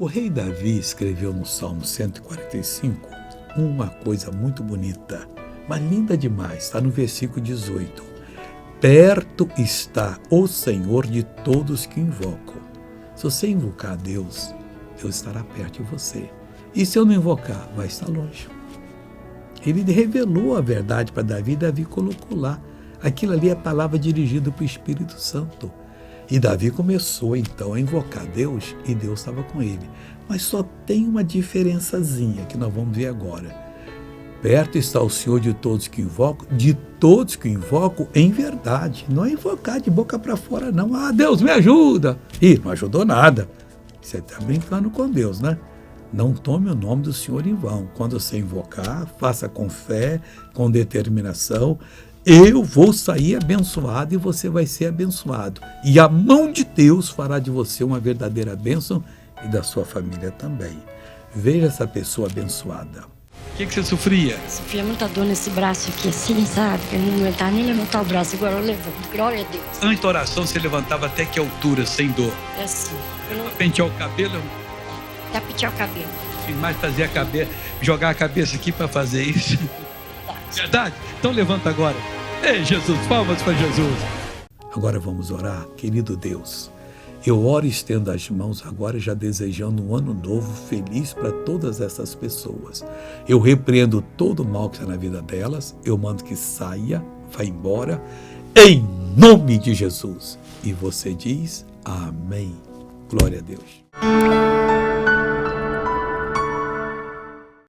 rei Davi escreveu no Salmo 145 uma coisa muito bonita, mas linda demais, está no versículo 18. Perto está o Senhor de todos que invocam. Se você invocar a Deus, Deus estará perto de você. E se eu não invocar, vai estar longe. Ele revelou a verdade para Davi, Davi colocou lá. Aquilo ali é a palavra dirigida para o Espírito Santo. E Davi começou então a invocar Deus e Deus estava com ele. Mas só tem uma diferençazinha que nós vamos ver agora. Perto está o Senhor de todos que invocam em verdade. Não é invocar de boca para fora, não. Ah, Deus me ajuda. Ih, não ajudou nada. Você está brincando com Deus, né? Não tome o nome do Senhor em vão. Quando você invocar, faça com fé, com determinação. Eu vou sair abençoado e você vai ser abençoado. E a mão de Deus fará de você uma verdadeira bênção e da sua família também. Veja essa pessoa abençoada. O que você sofria? Sofria muita dor nesse braço aqui, assim, sabe? Eu não aguentava nem levantar o braço, agora eu levanto. Glória a Deus. Antes da oração, você levantava até que altura, sem dor? É assim. Eu não... Pentear o cabelo? Até pentear o cabelo. E mais fazer a cabeça, jogar a cabeça aqui para fazer isso. Verdade? Então levanta agora. Ei, Jesus, palmas para Jesus. Agora vamos orar, querido Deus. Eu oro e estendo as mãos agora, já desejando um ano novo feliz para todas essas pessoas. Eu repreendo todo o mal que está na vida delas, eu mando que saia, vá embora, em nome de Jesus. E você diz amém. Glória a Deus.